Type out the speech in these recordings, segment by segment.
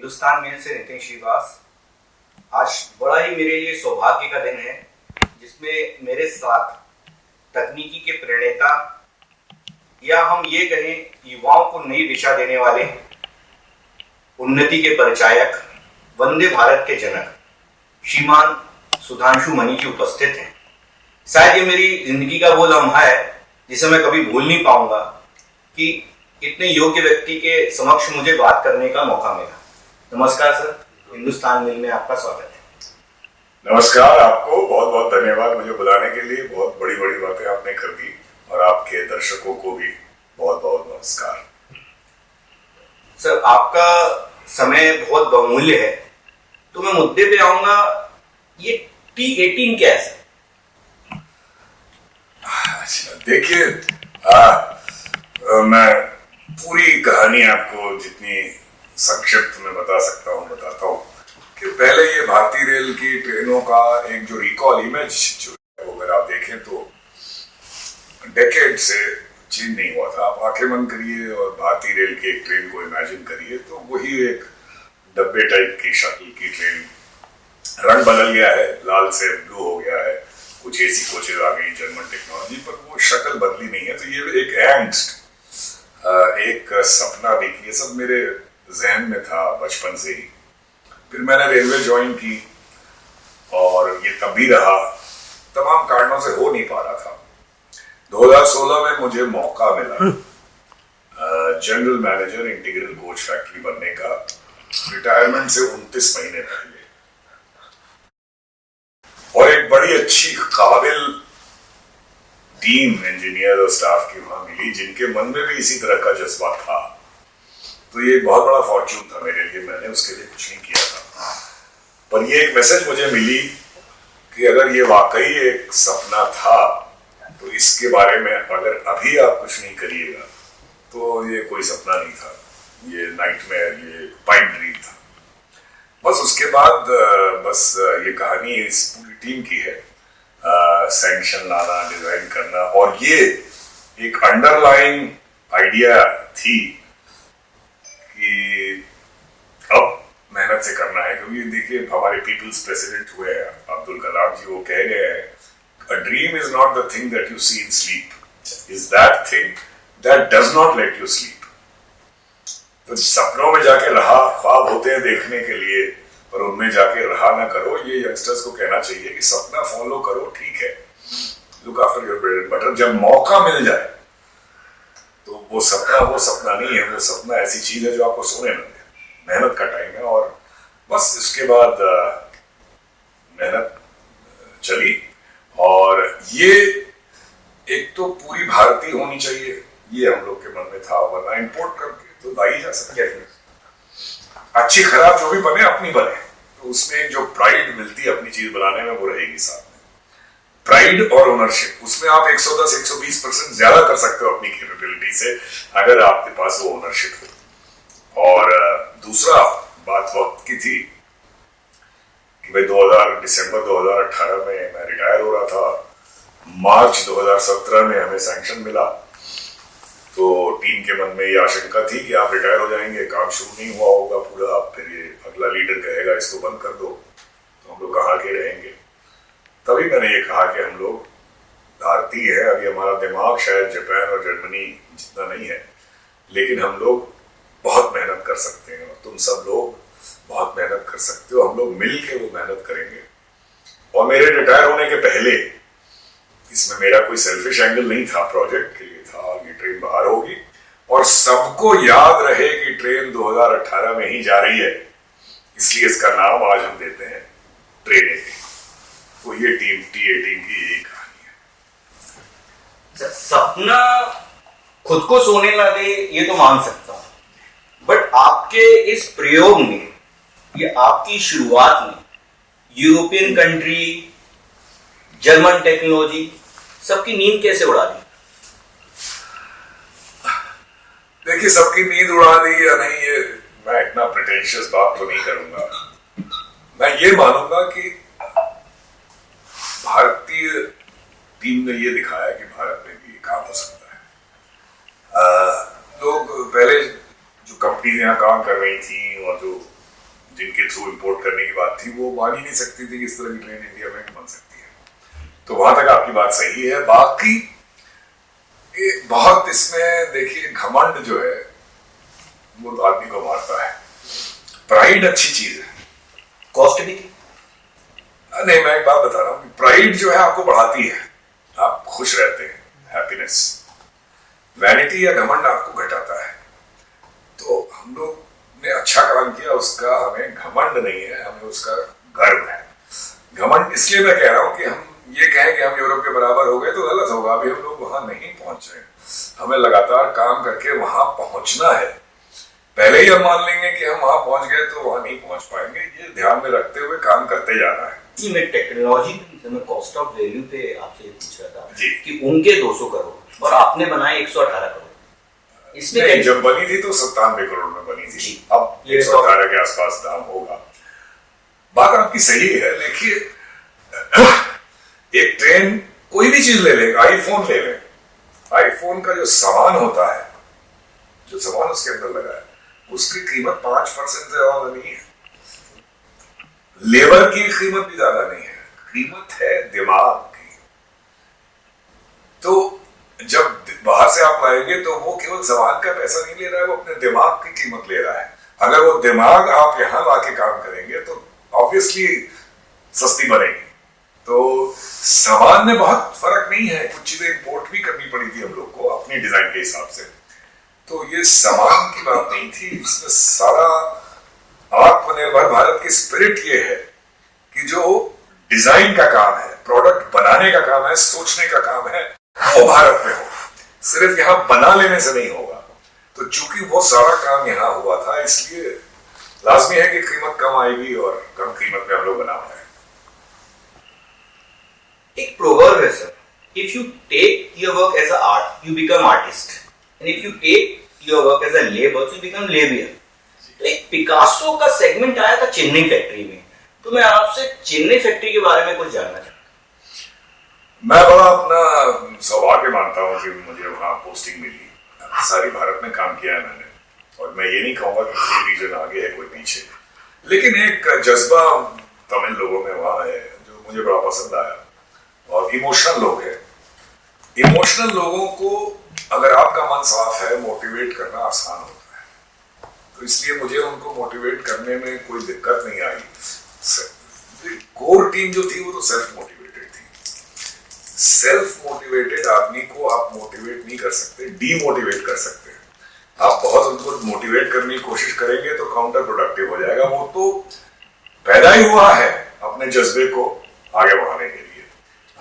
Hindustan mail से नितिन श्रीवास। आज बड़ा ही मेरे लिए सौभाग्य का दिन है जिसमें मेरे साथ तकनीकी के प्रणेता या हम ये कहें युवाओं को नई दिशा देने वाले, उन्नति के परिचायक, वंदे भारत के जनक श्रीमान सुधांशु मणि जी उपस्थित हैं। शायद ये मेरी जिंदगी का वो लम्हा है जिसे मैं कभी भूल नहीं पाऊंगा कि इतने योग्य व्यक्ति के समक्ष मुझे बात करने का मौका मिला। नमस्कार सर, हिंदुस्तान मेल में आपका स्वागत है। नमस्कार, आपको बहुत बहुत धन्यवाद मुझे बुलाने के लिए। बहुत बड़ी बड़ी बातें आपने कर दी और आपके दर्शकों को भी बहुत बहुत नमस्कार। सर, आपका समय बहुत बहुमूल्य है तो मैं मुद्दे पे आऊंगा। ये T18 क्या है? अच्छा, देखिए, मैं पूरी कहानी आपको जितनी संक्षिप्त में बता सकता हूँ बताता हूँ कि पहले ये भारतीय रेल की ट्रेनों का एक जो रिकॉल इमेज जो है, अगर आप देखें तो डेकेड से चेंज नहीं हुआ था। आप आंखें बंद करिए और भारतीय रेल की एक ट्रेन को इमेजिन करिए तो वही एक डब्बे टाइप की शक्ल की ट्रेन। रंग बदल गया है, लाल से ब्लू हो गया है, कुछ एसी कोचेज आ गई जर्मन टेक्नोलॉजी, पर वो शक्ल बदली नहीं है। तो ये एक एंग्स्ट, एक सपना भी, ये सब मेरे जहन में था बचपन से ही। फिर मैंने रेलवे ज्वाइन की और ये तब भी रहा, तमाम कारणों से हो नहीं पा रहा था। 2016 में मुझे मौका मिला general manager integral coach factory बनने का, रिटायरमेंट से 29 महीने पहले। और एक बड़ी अच्छी काबिल टीम इंजीनियर और स्टाफ की वहां मिली जिनके मन में भी इसी तरह का जज्बा था। तो ये एक बहुत बड़ा फॉर्चून था मेरे लिए। मैंने उसके लिए कुछ नहीं किया था, पर ये एक मैसेज मुझे मिली कि अगर ये वाकई एक सपना था तो इसके बारे में अगर अभी आप कुछ नहीं करिएगा तो ये कोई सपना नहीं था, ये नाइटमेयर, ये पाइप ड्रीम था। बस उसके बाद बस ये कहानी इस पूरी टीम की है। सैंक्शन लाना, डिजाइन करना, और ये एक अंडरलाइन आइडिया थी कि अब मेहनत से करना है। क्योंकि देखिए, हमारे पीपल्स प्रेसिडेंट हुए हैं अब्दुल कलाम जी, वो कह गए हैं, A dream is not the thing that you see in sleep. Is that thing that does not let you sleep. तो सपनों में जाके रहा, ख्वाब होते हैं देखने के लिए, पर उनमें जाके रहा ना करो। ये यंगस्टर्स को कहना चाहिए कि सपना फॉलो करो, ठीक है, look after your bread and butter. जब मौका मिल जाए तो वो सपना नहीं है, वो सपना ऐसी चीज है जो आपको सोने न दे। मेहनत का टाइम है। और बस इसके बाद मेहनत चली और ये एक तो पूरी भारतीय होनी चाहिए, ये हम लोग के मन में था, वरना इंपोर्ट करके तो ला ही जा सकते। अच्छी खराब जो भी बने, अपनी बने, तो उसमें एक जो प्राइड मिलती है अपनी चीज बनाने में, वो रहेगी साथ में। प्राइड और ओनरशिप, उसमें आप 110-120% ज्यादा कर सकते हो अपनी कैपेबिलिटी से अगर आपके पास वो ओनरशिप हो। और दूसरा बात वक्त की थी कि भाई दिसंबर 2018 में मैं रिटायर हो रहा था। मार्च 2017 में हमें सैंक्शन मिला, तो टीम के मन में ये आशंका थी कि आप रिटायर हो जाएंगे, काम शुरू नहीं हुआ होगा पूरा, फिर ये अगला लीडर कहेगा इसको बंद कर दो, तो हम लोग कहाँ के रहेंगे। तभी मैंने ये कहा कि हम लोग भारतीय हैं, अभी हमारा दिमाग शायद जापान और जर्मनी जितना नहीं है, लेकिन हम लोग बहुत मेहनत कर सकते हैं और तुम सब लोग बहुत मेहनत कर सकते हो। हम लोग मिल के वो मेहनत करेंगे। और मेरे रिटायर होने के पहले, इसमें मेरा कोई सेल्फिश एंगल नहीं था, प्रोजेक्ट के लिए था, ये ट्रेन बाहर होगी और सबको याद रहे कि ट्रेन 2018 में ही जा रही है, इसलिए इसका नाम आज हम देते हैं ट्रेन 18। तो ये टीम T18 की यही कहानी है। सपना खुद को सोने ना दे ये तो मान सकता हूं, बट आपके इस प्रयोग में, ये आपकी शुरुआत में यूरोपियन कंट्री, जर्मन टेक्नोलॉजी, सबकी नींद कैसे उड़ा दी? देखिए, सबकी नींद उड़ा दी या नहीं, ये मैं इतना प्रिटेंशियस बात तो नहीं करूंगा। मैं ये मानूंगा कि भारतीय टीम ने ये दिखाया कि भारत में भी काम हो सकता है। लोग पहले जो कंपनी यहाँ काम कर रही थी और जो जिनके थ्रू इंपोर्ट करने की बात थी वो मान ही नहीं सकती थी कि इस तरह की ट्रेन इंडिया में बन सकती है। तो वहां तक आपकी बात सही है। बाकी बहुत इसमें देखिए घमंड जो है वो तो आदमी को मारता है। प्राइड अच्छी चीज है, कॉस्ट भी थी। नहीं, मैं एक बात बता रहा हूँ कि प्राइड जो है आपको बढ़ाती है, आप खुश रहते हैं, हैप्पीनेस। वैनिटी या घमंड आपको घटाता है। तो हम लोग ने अच्छा काम किया, उसका हमें घमंड नहीं है, हमें उसका गर्व है। घमंड इसलिए मैं कह रहा हूं कि हम ये कहें कि हम यूरोप के बराबर हो गए तो गलत होगा। अभी हम लोग वहां नहीं पहुंचे, हमें लगातार काम करके वहां पहुंचना है। पहले ही हम मान लेंगे कि हम वहां पहुंच गए तो वहां नहीं पहुंच पाएंगे, ये ध्यान में रखते हुए काम करते जाना है। जी, मैं टेक्नोलॉजी में कॉस्ट ऑफ वैल्यू पे आपसे पूछ रहा था जी कि उनके 200 करोड़ और आपने बनाए 118 करोड़, इसमें नहीं, जब बनी थी तो 97 करोड़ में बनी थी, अब 118 के आसपास दाम होगा। बात आपकी सही है। देखिए, एक ट्रेन, कोई भी चीज ले लें, आईफोन ले लें, आईफोन का जो सामान होता है, जो सामान उसके अंदर लगा है, उसकी कीमत 5% से ज्यादा नहीं है। लेबर की कीमत भी ज्यादा नहीं है, कीमत है दिमाग की। तो जब बाहर से आप लाएंगे तो वो केवल सामान का पैसा नहीं ले रहा है, वो अपने दिमाग की कीमत ले रहा है। अगर वो दिमाग आप यहां लाके काम करेंगे तो ऑब्वियसली सस्ती बनेगी। तो सामान में बहुत फर्क नहीं है, कुछ चीजें इंपोर्ट भी करनी पड़ी थी हम लोग को अपनी डिजाइन के हिसाब से। तो ये सामान की बात नहीं थी, इसमें सारा आत्मनिर्भर भारत की स्पिरिट ये है कि जो डिजाइन का काम है, प्रोडक्ट बनाने का काम है, सोचने का काम है, वो भारत में हो, सिर्फ यहां बना लेने से नहीं होगा। तो चूंकि वो सारा काम यहां हुआ था, इसलिए लाजमी है कि कीमत कम आएगी और कम कीमत में हम लोग बना पाए। एक प्रोवर्ब है sir, if you take your work as a art you become artist, and if you take your work as a labour you become labourer. तो एक पिकासो का सेगमेंट आया था चेन्नई फैक्ट्री में, तो मैं आपसे चेन्नई फैक्ट्री के बारे में कुछ जानना चाहता हूँ। मैं बड़ा अपना सौभाग्य मानता हूँ कि मुझे वहां पोस्टिंग मिली। सारी भारत में काम किया है मैंने, और मैं ये नहीं कहूंगा कि कोई रीजन आगे है कोई पीछे, लेकिन एक जज्बा तमिल लोगों में वहां है जो मुझे बड़ा पसंद आया। और इमोशनल लोग हैं। इमोशनल लोगों को अगर आपका मन साफ है, मोटिवेट करना आसान होता है। तो इसलिए मुझे उनको मोटिवेट करने में कोई दिक्कत नहीं आई। कोर टीम जो थी वो तो सेल्फ मोटिवेटेड थी। सेल्फ मोटिवेटेड आदमी को आप मोटिवेट नहीं कर सकते, डीमोटिवेट कर सकते हैं। आप बहुत उनको मोटिवेट करने की कोशिश करेंगे तो काउंटर प्रोडक्टिव हो जाएगा। वो तो पैदा ही हुआ है अपने जज्बे को आगे बढ़ाने के लिए।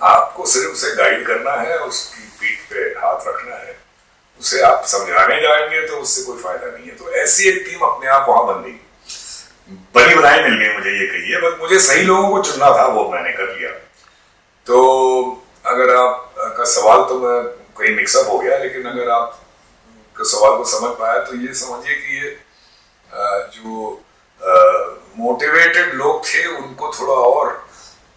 आपको सिर्फ उसे गाइड करना है, उसकी पीठ पे हाथ रखना है। उसे आप समझाने जाएंगे तो उससे कोई फायदा नहीं है। तो ऐसी एक टीम अपने आप वहां बन गई, बनी बनाई मिल गई, मुझे ये कहिए। बस मुझे सही लोगों को चुनना था, वो मैंने कर लिया। तो अगर आप का सवाल, तो मैं कहीं मिक्सअप हो गया, लेकिन अगर आप सवाल को समझ पाया तो ये समझिए कि ये जो मोटिवेटेड लोग थे उनको थोड़ा और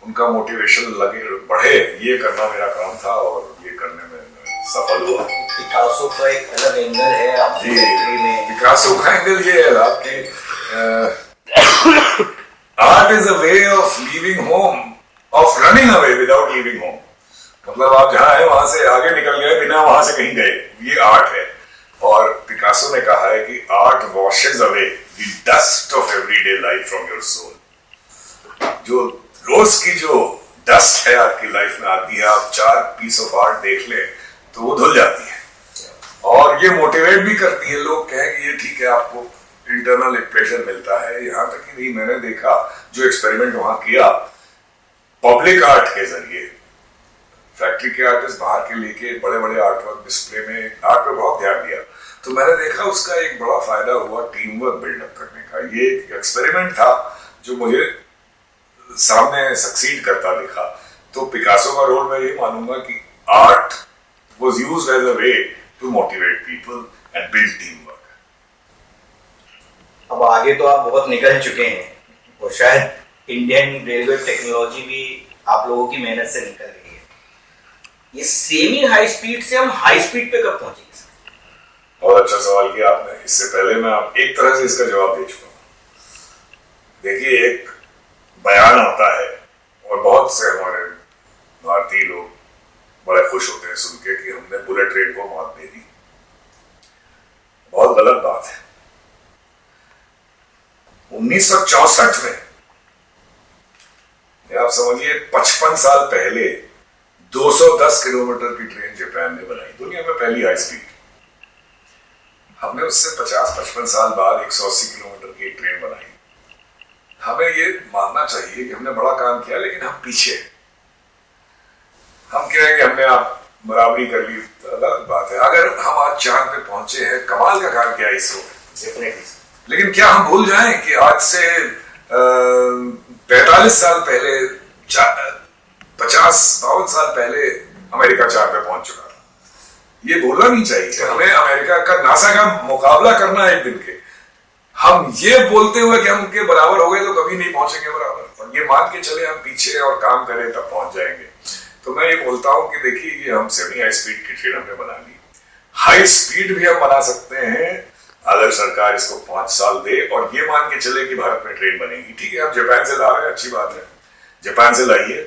उनका मोटिवेशन लगे, बढ़े, ये करना मेरा काम था और ये करने में सफल हुआ। पिकासो का एक अलग एंगल है आपकी फैक्ट्री में। पिकासो का एंगल ये है आपके, art is a way of leaving home, of running away without leaving home. मतलब आप जहां है वहां से आगे निकल गए बिना वहां से कहीं गए, ये आर्ट है। और पिकासो ने कहा है कि art washes away the dust of everyday life from your soul. जो रोज की जो डस्ट है आपकी लाइफ में आती है, आप 4 पीस ऑफ आर्ट देख लें तो वो धुल जाती है। और ये मोटिवेट भी करती है। लोग कहें कि ये ठीक है, आपको इंटरनल एक प्रेशर मिलता है। यहां तक कि नहीं, मैंने देखा जो एक्सपेरिमेंट वहां किया पब्लिक आर्ट के जरिए, फैक्ट्री के आर्टिस्ट बाहर के लेके बड़े बड़े आर्ट वर्क डिस्प्ले में आर्ट पे बहुत ध्यान दिया, तो मैंने देखा उसका एक बड़ा फायदा हुआ टीम वर्क बिल्डअप करने का। ये एक एक्सपेरिमेंट था जो मुझे सामने सक्सीड करता दिखा। तो पिकासो का रोल मैं ये मानूंगा कि art was used as a way to motivate people and build team work. अब आगे तो आप बहुत निकल चुके हैं और शायद इंडियन रेलवे टेक्नोलॉजी भी आप लोगों की मेहनत से निकल रही है। ये सेमी हाई स्पीड से हम हाई स्पीड पे कब पहुंचेंगे? बहुत अच्छा सवाल किया आपने। इससे पहले मैं एक तरह से इसका जवाब दे चुका हूं। देखिए, एक बयान आता है और बहुत से हमारे भारतीय लोग बड़े खुश होते हैं सुन के कि हमने बुलेट ट्रेन को मौत दे दी। बहुत गलत बात है। 1964 में, आप समझिए 55 साल पहले 210 किलोमीटर की ट्रेन जापान ने बनाई, दुनिया में पहली हाई स्पीड। हमने उससे 50-55 साल बाद 180 किलोमीटर की एक ट्रेन बनाई। हमें ये मानना चाहिए कि हमने बड़ा काम किया, लेकिन हम पीछे। हम कहेंगे हमने आप बराबरी कर ली, गलत बात है। अगर हम आज चांद पे पहुंचे हैं, कमाल का काम किया इसरो ने। लेकिन क्या हम भूल जाएं कि आज से 45 साल पहले, 50-52 साल पहले अमेरिका चांद पे पहुंच चुका था। ये भूलना नहीं चाहिए। हमें अमेरिका का, नासा का मुकाबला करना है एक दिन के। हम ये बोलते हुए कि हम उनके बराबर हो गए तो कभी नहीं पहुंचेंगे बराबर, और ये मान के चले हम पीछे और काम करें तब पहुंच जाएंगे। तो मैं ये बोलता हूं कि देखिए, ये हम सेमी हाई स्पीड की ट्रेन हमने बना ली। हाई स्पीड भी हम बना सकते हैं अगर सरकार इसको 5 साल दे और ये मान के चले कि भारत में ट्रेन बनेगी। ठीक है, हम जापान से ला रहे हैं, अच्छी बात है, जापान से लाइए,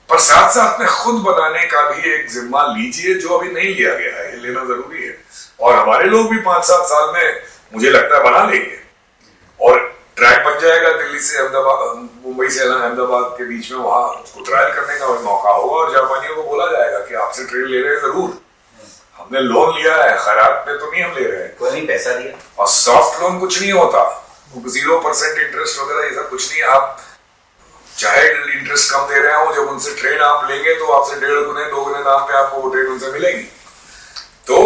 पर साथ साथ में खुद बनाने का भी एक जिम्मा लीजिए, जो अभी नहीं लिया गया है। ये लेना जरूरी है। और हमारे लोग भी 5-7 साल में मुझे लगता है बना लेंगे, और ट्रैक बन जाएगा दिल्ली से अहमदाबाद, मुंबई से अहमदाबाद के बीच में, वहां उसको ट्रायल करने का मौका होगा और जापानियों को बोला जाएगा कि आपसे ट्रेन ले रहे हैं जरूर, हमने लोन लिया है, खैरात में तो नहीं हम ले रहे हैं, कोई नहीं पैसा दिया। और सॉफ्ट लोन कुछ नहीं होता, 0% इंटरेस्ट वगैरह ये सब कुछ नहीं। आप चाहे इंटरेस्ट कम दे रहे हो, जब उनसे ट्रेन आप लेंगे तो आपसे 1.5 गुने 2 गुने दाम पे आपको वो ट्रेन उनसे मिलेगी। तो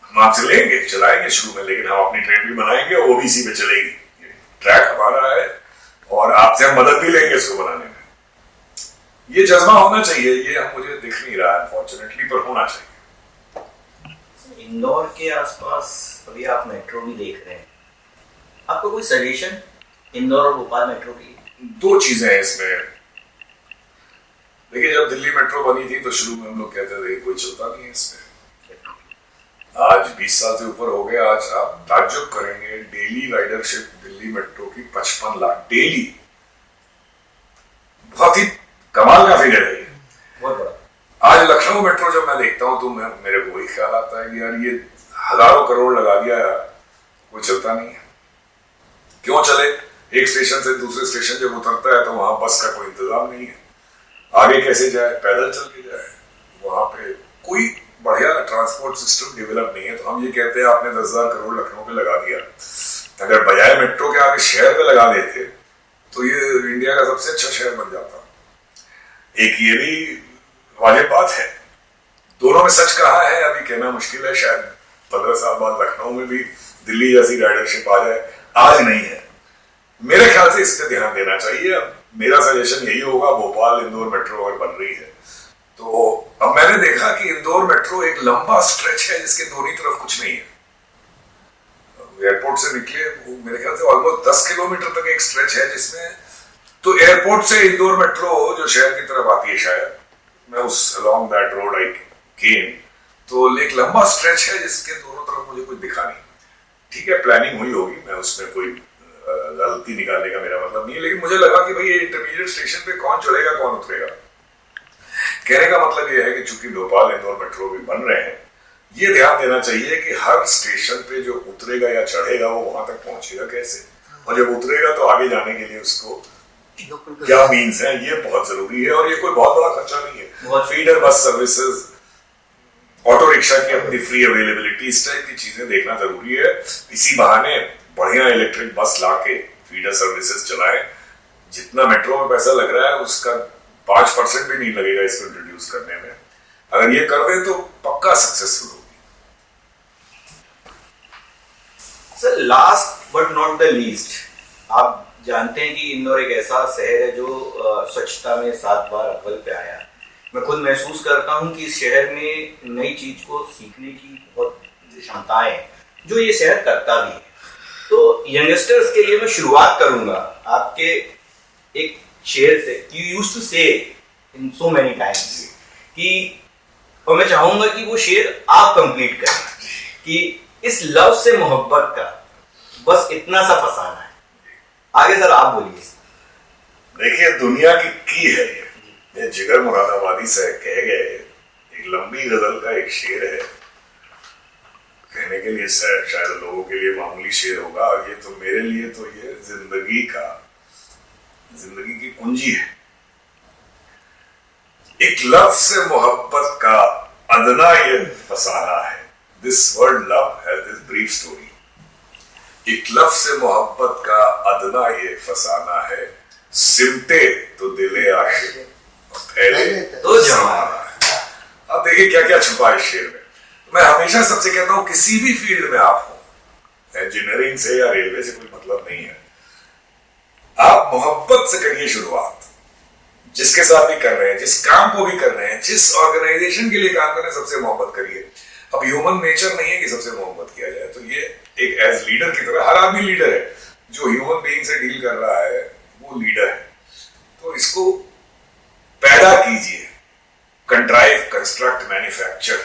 हम आपसे लेंगे, चलाएंगे शुरू में, लेकिन हम अपनी ट्रेन भी बनाएंगे, ओबीसी पे चलेगी, ट्रैक हमारा है, और आपसे हम मदद भी लेंगे इसको बनाने में। ये जज्बा होना चाहिए। ये हम मुझे दिख नहीं रहा अनफॉर्चुनेटली, पर होना चाहिए। इंदौर के आसपास अभी आप मेट्रो भी देख रहे हैं, आपको कोई सजेशन इंदौर और भोपाल मेट्रो की? 2 चीजें हैं इसमें। देखिए, जब दिल्ली मेट्रो बनी थी तो शुरू में हम लोग कहते थे कोई चलता नहीं है इसमें। आज 20 साल से ऊपर हो गया। आज आप ताज्जुब करेंगे, डेली राइडरशिप दिल्ली मेट्रो की 55 लाख डेली। बहुत ही कमाल का फिगर है, बहुत बड़ा। आज लखनऊ मेट्रो जब मैं देखता हूं तो मेरे को वही ख्याल आता है कि यार ये हजारों करोड़ लगा दिया यार, कोई चलता नहीं है। क्यों चले? एक स्टेशन से दूसरे स्टेशन जब उतरता है तो वहां बस का कोई इंतजाम नहीं है, आगे कैसे जाए, पैदल चल के जाए, वहां पे कोई बढ़िया ट्रांसपोर्ट सिस्टम डेवलप नहीं है। तो हम ये कहते हैं आपने 10,000 करोड़ लखनऊ पे लगा दिया, अगर बजाय मेट्रो के आगे शहर पे लगा देते तो ये इंडिया का सबसे अच्छा शहर बन जाता। एक ये भी वाजिब बात है, दोनों में सच कहा है, अभी कहना मुश्किल है, शायद 15 साल बाद लखनऊ में भी दिल्ली जैसी राइडरशिप आ जाए, आज नहीं है। मेरे ख्याल से इस पे ध्यान देना चाहिए। मेरा सजेशन यही होगा, भोपाल इंदौर मेट्रो अगर बन रही है तो अब मैंने देखा कि इंदौर मेट्रो एक लंबा स्ट्रेच है जिसके दोनों तरफ कुछ नहीं है। एयरपोर्ट से निकले मेरे ख्याल से ऑलमोस्ट 10 किलोमीटर तक एक स्ट्रेच है जिसमें, तो एयरपोर्ट से इंदौर मेट्रो जो शहर की तरफ आती है, शायद मैं उस along that road I came, तो एक लंबा स्ट्रेच है जिसके दोनों तरफ मुझे कुछ दिखा नहीं। ठीक है, प्लानिंग हुई होगी, मैं उसमें कोई गलती निकालने का मेरा मतलब नहीं है, लेकिन मुझे लगा कि भाई ये इंटरमीडिएट स्टेशन पे कौन चढ़ेगा कौन उतरेगा। कहने का मतलब ये है कि चूंकि भोपाल इंदौर मेट्रो भी बन रहे हैं, ये ध्यान देना चाहिए कि हर स्टेशन पे जो उतरेगा या चढ़ेगा वो वहां तक पहुंचेगा कैसे, और जब उतरेगा तो आगे जाने के लिए उसको क्या मीन्स है, ये बहुत जरूरी है। और ये कोई बहुत बड़ा खर्चा नहीं है। Feeder bus services, auto rickshaw की अपनी फ्री अवेलेबिलिटी, इस टाइप की चीजें देखना जरूरी है। इसी बहाने बढ़िया इलेक्ट्रिक बस लाके फीडर सर्विसेज चलाएं। जितना मेट्रो में पैसा लग रहा है उसका 5% भी नहीं लगेगा इसको इंट्रोड्यूस करने में। अगर ये कर दें तो पक्का सक्सेसफुल होगी। Sir, last but not the least, आप जानते हैं कि इंदौर एक ऐसा शहर है जो स्वच्छता में 7 बार अव्वल पे आया। मैं खुद महसूस करता हूं कि इस शहर में नई चीज को सीखने की बहुत क्षमताएं हैं, जो ये शहर करता भी है। तो यंगस्टर्स के लिए मैं शुरुआत करूंगा आपके एक शेर से। यू यूज्ड टू से इन सो मेनी टाइम्स कि, और मैं चाहूंगा कि वो शेर आप कंप्लीट करें कि इस लव से मोहब्बत का बस इतना सा फसाना है। आगे सर आप बोलिए। देखिए दुनिया की है ये जिगर मुरादाबादी से कह गए, एक लंबी गजल का एक शेर है, कहने के लिए शायद लोगों के लिए मामूली शेर होगा, ये तो मेरे लिए तो ये जिंदगी की कुंजी है। एक लफ्ज से मोहब्बत का अदना ये फसाना है, this word love has this brief story. एक लफ्ज से मोहब्बत का अदना ये फसाना है, सिमटे तो दिले आशिक फैले तो जमाना है। अब देखिए क्या क्या छुपा है इस शेर में। मैं हमेशा सबसे कहता हूं किसी भी फील्ड में आप हो, इंजीनियरिंग से या रेलवे से कोई मतलब नहीं है, आप मोहब्बत से करिए शुरुआत। जिसके साथ भी कर रहे हैं, जिस काम को भी कर रहे हैं, जिस ऑर्गेनाइजेशन के लिए काम कर रहे हैं, सबसे मोहब्बत करिए। अब ह्यूमन नेचर नहीं है कि सबसे मोहब्बत किया जाए, तो ये एक एज लीडर की तरह, हर आदमी लीडर है, जो ह्यूमन बीइंग से डील कर रहा है वो लीडर है। तो इसको पैदा कीजिए, कंट्राइव, कंस्ट्रक्ट, मैन्युफैक्चर।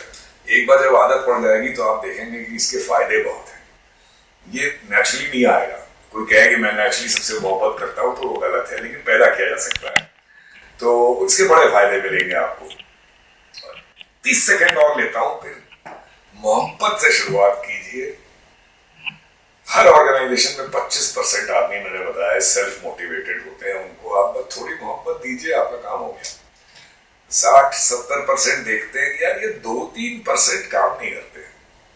एक बार जब आदत पड़ जाएगी तो आप देखेंगे कि इसके फायदे बहुत हैं। ये नेचुरली नहीं आएगा, कोई कहे कि मैं नेचुरली सबसे मोहब्बत करता हूं तो वो गलत है, लेकिन पैदा किया जा सकता है, तो उसके बड़े फायदे मिलेंगे आपको। 30 सेकंड और लेता हूं, फिर मोहब्बत से शुरुआत कीजिए। हर ऑर्गेनाइजेशन में 25% आदमी, मैंने बताया, सेल्फ मोटिवेटेड होते हैं, उनको आप बस थोड़ी मोहब्बत दीजिए, आपका काम हो गया। 60-70% देखते हैं कि यार ये 2-3% काम नहीं करते।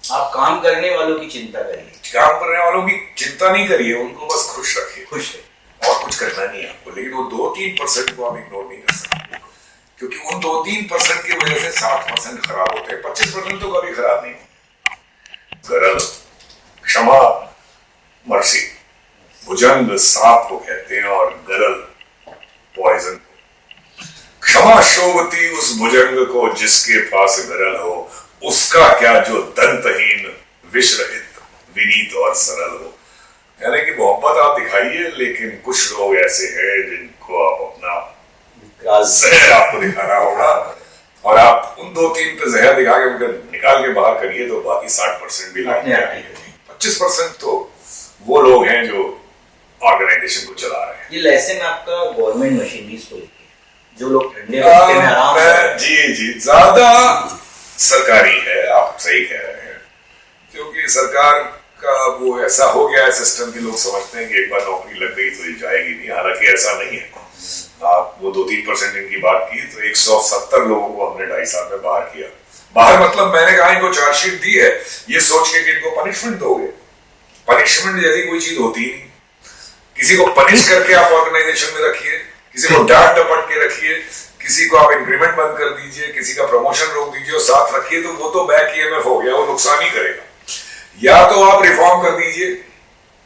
आप काम करने वालों की चिंता करिए, काम करने वालों की चिंता नहीं करिए, उनको बस खुश रखिए, खुश है, और कुछ करना नहीं है आपको। लेकिन वो 2-3% को आप इग्नोर नहीं कर सकते, क्योंकि उन 2-3% की वजह से 60% खराब होते हैं, 25% तो कभी खराब नहीं होते। गरल, क्षमा, मर्सी, भुजंग सांप को कहते हैं और गरल पॉइजन को। क्षमा शोभती उस भुजंग को जिसके पास गरल हो, उसका क्या जो दंतहीन विष रहित विनीत और सरल हो। यानी कि मोहब्बत आप दिखाइए, लेकिन कुछ लोग ऐसे हैं जिनको आप अपना जहर आपको दिखाना होगा, और आप उन 2-3 पे जहर दिखा के उनको निकाल के बाहर करिए तो बाकी 60% भी लाइन में आएंगे। 25% तो वो लोग हैं जो ऑर्गेनाइजेशन को चला रहे हैं। ये लेसन आपका गवर्नमेंट मशीनरीज को लेके, जो लोग ठंडे रास्ते में आराम से, जी ज्यादा सरकारी है, आप सही कह रहे हैं, क्योंकि सरकार का वो ऐसा हो गया है सिस्टम कि लोग समझते हैं कि एक बार नौकरी लग गई तो ये जाएगी नहीं, हालांकि ऐसा नहीं है। आप वो 2-3% इनकी बात की तो 170 लोगों को हमने 2.5 साल में बाहर किया। बाहर मतलब मैंने कहा इनको चार्जशीट दी है ये सोच के कि इनको पनिशमेंट दोगे, पनिशमेंट जैसी कोई चीज होती ही नहीं। किसी को पनिश करके आप ऑर्गेनाइजेशन में रखिए, किसी को डांट डपट के रखिए, किसी को आप इंक्रीमेंट बंद कर दीजिए, किसी का प्रमोशन रोक दीजिए और साथ रखिए, तो वो तो बैक ईएमएफ हो गया, वो नुकसान ही करेगा। या तो आप रिफॉर्म कर दीजिए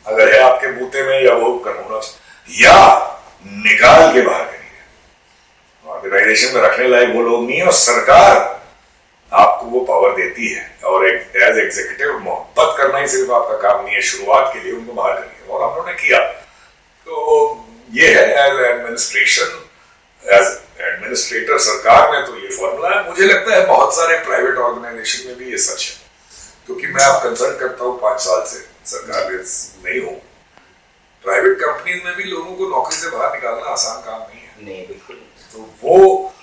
अगर है आपके बूते में, या वो करना, या निकाल के बाहर करिए। ऑर्गेनाइजेशन में रखने लायक वो लोग नहीं है, और सरकार आपको वो पावर देती है, और एक एज एग्जीक्यूटिव मोहब्बत करना ही सिर्फ आपका काम नहीं है, शुरुआत के लिए उनको बाहर करिए, और हम लोगों ने किया। तो ये है एज एडमिनिस्ट्रेशन, एज एडमिनिस्ट्रेटर सरकार में तो ये फॉर्मूला है। मुझे लगता है बहुत सारे प्राइवेट ऑर्गेनाइजेशन में भी ये सच है, क्योंकि मैं आप कंसल्ट करता हूँ 5 साल से, सरकार में नहीं हूँ। प्राइवेट कंपनीज में भी लोगों को नौकरी से बाहर निकालना आसान काम नहीं है। नहीं, बिल्कुल। तो वो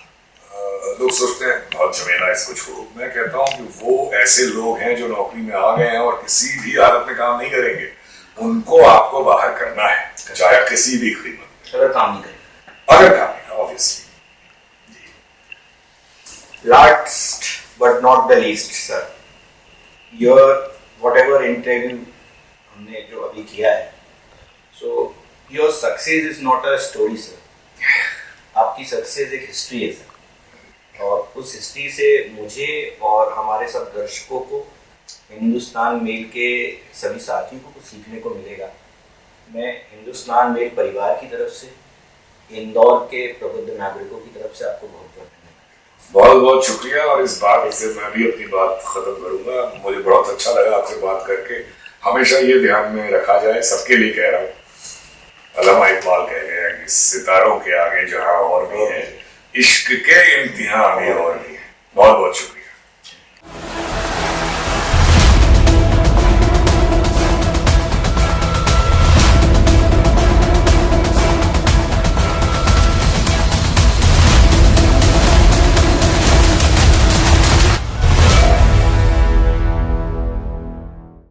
लोग सोचते हैं बहुत झमेला, इसको छोड़ो। मैं कहता हूँ कि वो ऐसे लोग हैं जो नौकरी में आ गए हैं और किसी भी हालत में काम नहीं करेंगे, उनको आपको बाहर करना है, चाहे किसी भी कीमत अगर काम नहीं करें, अगर काम नहीं, obviously. Last but not the least, sir, your whatever interview हमने जो अभी किया है, so your success is not a story, sir. आपकी सक्सेस एक हिस्ट्री है सर, और उस हिस्ट्री से मुझे और हमारे सब दर्शकों को, हिंदुस्तान मेल के सभी साथियों को कुछ सीखने को मिलेगा। मैं हिंदुस्तान मेल परिवार की तरफ से, इंदौर के प्रबुद्ध नागरिकों की तरफ से आपको बहुत बहुत बहुत शुक्रिया। और इस बात से मैं भी अपनी बात खत्म करूंगा। मुझे बहुत अच्छा लगा आपसे बात करके। हमेशा ये ध्यान में रखा जाए, सबके लिए कह रहा हूँ, अल्लामा इकबाल कह गए हैं कि सितारों के आगे जहां और भी है, इश्क के इम्तिहान आगे और भी है। बहुत बहुत शुक्रिया।